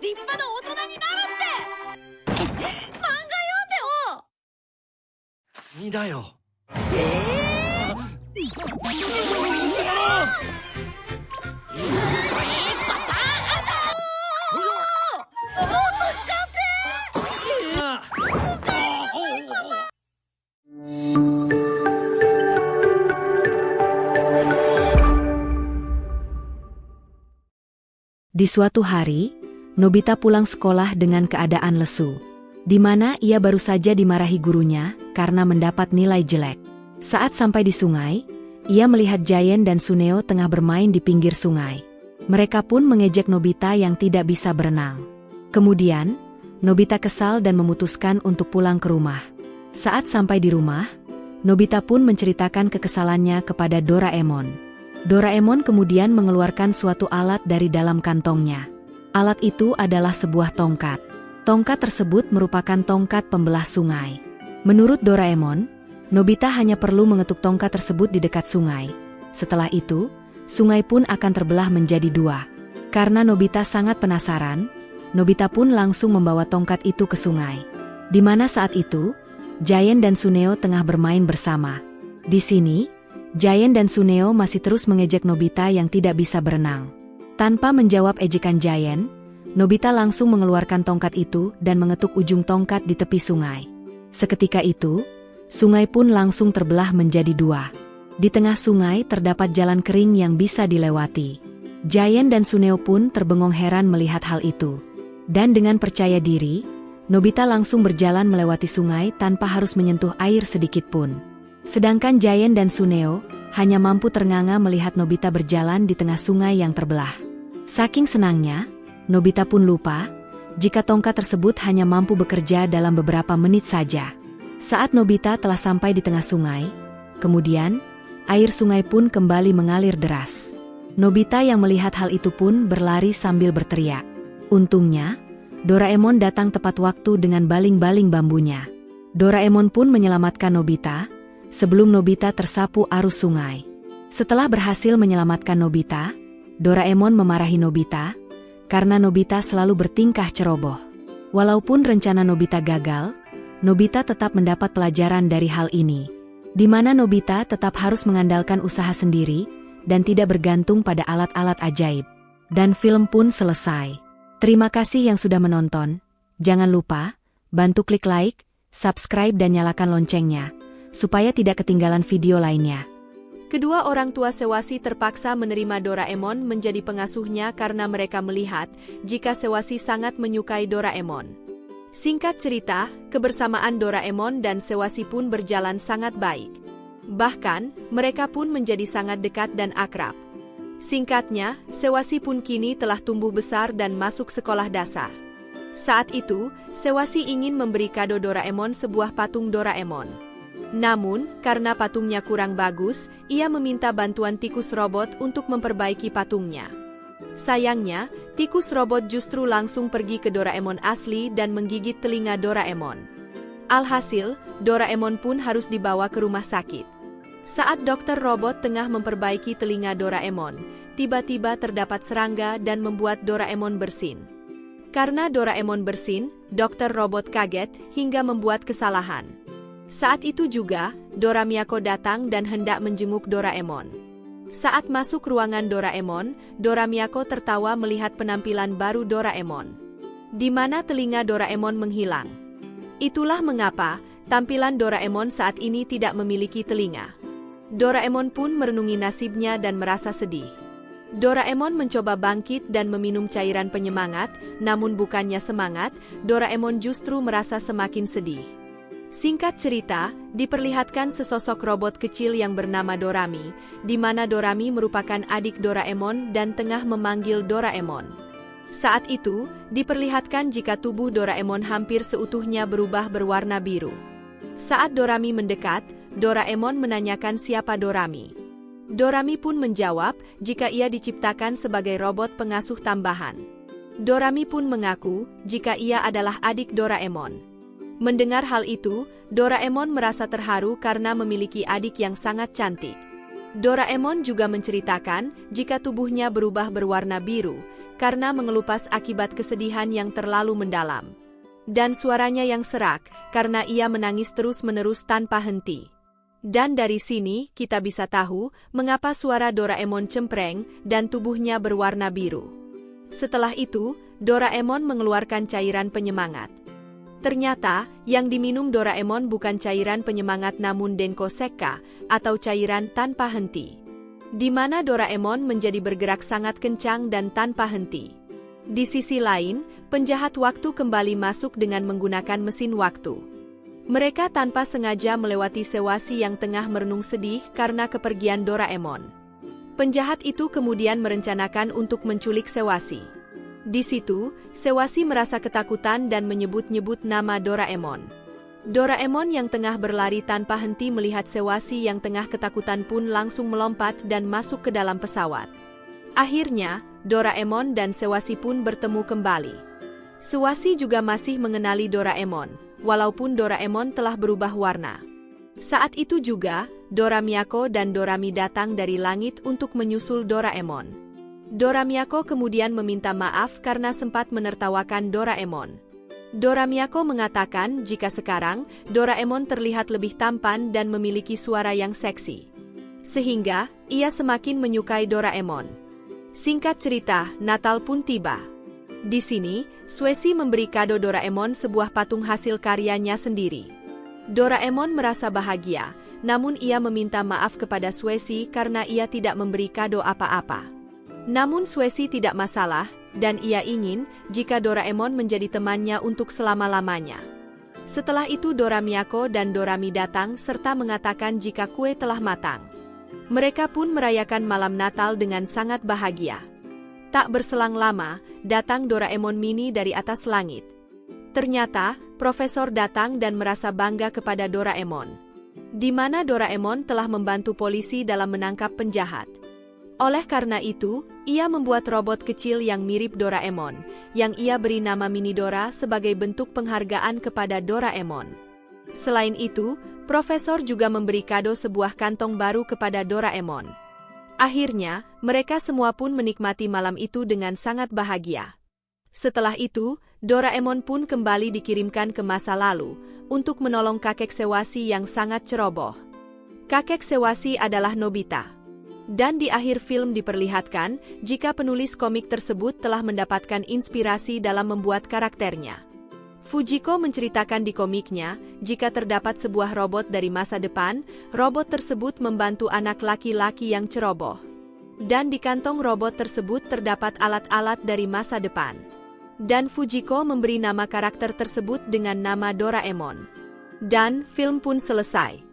立派な大人になるって漫画読んでよ。いいだよ。Di suatu hari, Nobita pulang sekolah dengan keadaan lesu, di mana ia baru saja dimarahi gurunya karena mendapat nilai jelek. Saat sampai di sungai, ia melihat Giant dan Suneo tengah bermain di pinggir sungai. Mereka pun mengejek Nobita yang tidak bisa berenang. Kemudian, Nobita kesal dan memutuskan untuk pulang ke rumah. Saat sampai di rumah, Nobita pun menceritakan kekesalannya kepada Doraemon. Doraemon kemudian mengeluarkan suatu alat dari dalam kantongnya. Alat itu adalah sebuah tongkat. Tongkat tersebut merupakan tongkat pembelah sungai. Menurut Doraemon, Nobita hanya perlu mengetuk tongkat tersebut di dekat sungai. Setelah itu, sungai pun akan terbelah menjadi dua. Karena Nobita sangat penasaran, Nobita pun langsung membawa tongkat itu ke sungai. Di mana saat itu, Giant dan Suneo tengah bermain bersama. Di sini, Giant dan Suneo masih terus mengejek Nobita yang tidak bisa berenang. Tanpa menjawab ejekan Giant, Nobita langsung mengeluarkan tongkat itu dan mengetuk ujung tongkat di tepi sungai. Seketika itu, sungai pun langsung terbelah menjadi dua. Di tengah sungai terdapat jalan kering yang bisa dilewati. Giant dan Suneo pun terbengong heran melihat hal itu. Dan dengan percaya diri, Nobita langsung berjalan melewati sungai tanpa harus menyentuh air sedikit pun. Sedangkan Giant dan Suneo hanya mampu ternganga melihat Nobita berjalan di tengah sungai yang terbelah. Saking senangnya, Nobita pun lupa jika tongkat tersebut hanya mampu bekerja dalam beberapa menit saja. Saat Nobita telah sampai di tengah sungai, kemudian air sungai pun kembali mengalir deras. Nobita yang melihat hal itu pun berlari sambil berteriak. Untungnya, Doraemon datang tepat waktu dengan baling-baling bambunya. Doraemon pun menyelamatkan Nobita sebelum Nobita tersapu arus sungai. Setelah berhasil menyelamatkan Nobita, Doraemon memarahi Nobita karena Nobita selalu bertingkah ceroboh. Walaupun rencana Nobita gagal, Nobita tetap mendapat pelajaran dari hal ini, di mana Nobita tetap harus mengandalkan usaha sendiri dan tidak bergantung pada alat-alat ajaib. Dan film pun selesai. Terima kasih yang sudah menonton. Jangan lupa bantu klik like, subscribe dan nyalakan loncengnya supaya tidak ketinggalan video lainnya. Kedua orang tua Sewasi terpaksa menerima Doraemon menjadi pengasuhnya karena mereka melihat jika Sewasi sangat menyukai Doraemon. Singkat cerita, kebersamaan Doraemon dan Sewasi pun berjalan sangat baik. Bahkan, mereka pun menjadi sangat dekat dan akrab. Singkatnya, Sewasi pun kini telah tumbuh besar dan masuk sekolah dasar. Saat itu, Sewasi ingin memberi kado Doraemon sebuah patung Doraemon. Namun, karena patungnya kurang bagus, ia meminta bantuan tikus robot untuk memperbaiki patungnya. Sayangnya, tikus robot justru langsung pergi ke Doraemon asli dan menggigit telinga Doraemon. Alhasil, Doraemon pun harus dibawa ke rumah sakit. Saat dokter robot tengah memperbaiki telinga Doraemon, tiba-tiba terdapat serangga dan membuat Doraemon bersin. Karena Doraemon bersin, dokter robot kaget hingga membuat kesalahan. Saat itu juga, Dora Miyako datang dan hendak menjenguk Doraemon. Saat masuk ruangan Doraemon, Dora Miyako tertawa melihat penampilan baru Doraemon, di mana telinga Doraemon menghilang. Itulah mengapa tampilan Doraemon saat ini tidak memiliki telinga. Doraemon pun merenungi nasibnya dan merasa sedih. Doraemon mencoba bangkit dan meminum cairan penyemangat, namun bukannya semangat, Doraemon justru merasa semakin sedih. Singkat cerita, diperlihatkan sesosok robot kecil yang bernama Dorami, di mana Dorami merupakan adik Doraemon dan tengah memanggil Doraemon. Saat itu, diperlihatkan jika tubuh Doraemon hampir seutuhnya berubah berwarna biru. Saat Dorami mendekat, Doraemon menanyakan siapa Dorami. Dorami pun menjawab jika ia diciptakan sebagai robot pengasuh tambahan. Dorami pun mengaku jika ia adalah adik Doraemon. Mendengar hal itu, Doraemon merasa terharu karena memiliki adik yang sangat cantik. Doraemon juga menceritakan jika tubuhnya berubah berwarna biru karena mengelupas akibat kesedihan yang terlalu mendalam. Dan suaranya yang serak karena ia menangis terus-menerus tanpa henti. Dan dari sini kita bisa tahu mengapa suara Doraemon cempreng dan tubuhnya berwarna biru. Setelah itu, Doraemon mengeluarkan cairan penyemangat. Ternyata, yang diminum Doraemon bukan cairan penyemangat namun Denko Sekka, atau cairan tanpa henti. Di mana Doraemon menjadi bergerak sangat kencang dan tanpa henti. Di sisi lain, penjahat waktu kembali masuk dengan menggunakan mesin waktu. Mereka tanpa sengaja melewati Sewasi yang tengah merenung sedih karena kepergian Doraemon. Penjahat itu kemudian merencanakan untuk menculik Sewasi. Di situ, Sewasi merasa ketakutan dan menyebut-nyebut nama Doraemon. Doraemon yang tengah berlari tanpa henti melihat Sewasi yang tengah ketakutan pun langsung melompat dan masuk ke dalam pesawat. Akhirnya, Doraemon dan Sewasi pun bertemu kembali. Sewasi juga masih mengenali Doraemon, walaupun Doraemon telah berubah warna. Saat itu juga, Dora Miyako dan Dorami datang dari langit untuk menyusul Doraemon. Dora Miyako kemudian meminta maaf karena sempat menertawakan Doraemon. Dora Miyako mengatakan jika sekarang, Doraemon terlihat lebih tampan dan memiliki suara yang seksi. Sehingga, ia semakin menyukai Doraemon. Singkat cerita, Natal pun tiba. Di sini, Sewasi memberi kado Doraemon sebuah patung hasil karyanya sendiri. Doraemon merasa bahagia, namun ia meminta maaf kepada Sewasi karena ia tidak memberi kado apa-apa. Namun Sewasi tidak masalah, dan ia ingin jika Doraemon menjadi temannya untuk selama-lamanya. Setelah itu Dora Miyako dan Dorami datang serta mengatakan jika kue telah matang. Mereka pun merayakan malam Natal dengan sangat bahagia. Tak berselang lama, datang Doraemon mini dari atas langit. Ternyata, Profesor datang dan merasa bangga kepada Doraemon. Di mana Doraemon telah membantu polisi dalam menangkap penjahat. Oleh karena itu, ia membuat robot kecil yang mirip Doraemon, yang ia beri nama Mini Dora sebagai bentuk penghargaan kepada Doraemon. Selain itu, Profesor juga memberi kado sebuah kantong baru kepada Doraemon. Akhirnya, mereka semua pun menikmati malam itu dengan sangat bahagia. Setelah itu, Doraemon pun kembali dikirimkan ke masa lalu, untuk menolong kakek Sewasi yang sangat ceroboh. Kakek Sewasi adalah Nobita. Dan di akhir film diperlihatkan jika penulis komik tersebut telah mendapatkan inspirasi dalam membuat karakternya. Fujiko menceritakan di komiknya, jika terdapat sebuah robot dari masa depan, robot tersebut membantu anak laki-laki yang ceroboh. Dan di kantong robot tersebut terdapat alat-alat dari masa depan. Dan Fujiko memberi nama karakter tersebut dengan nama Doraemon. Dan film pun selesai.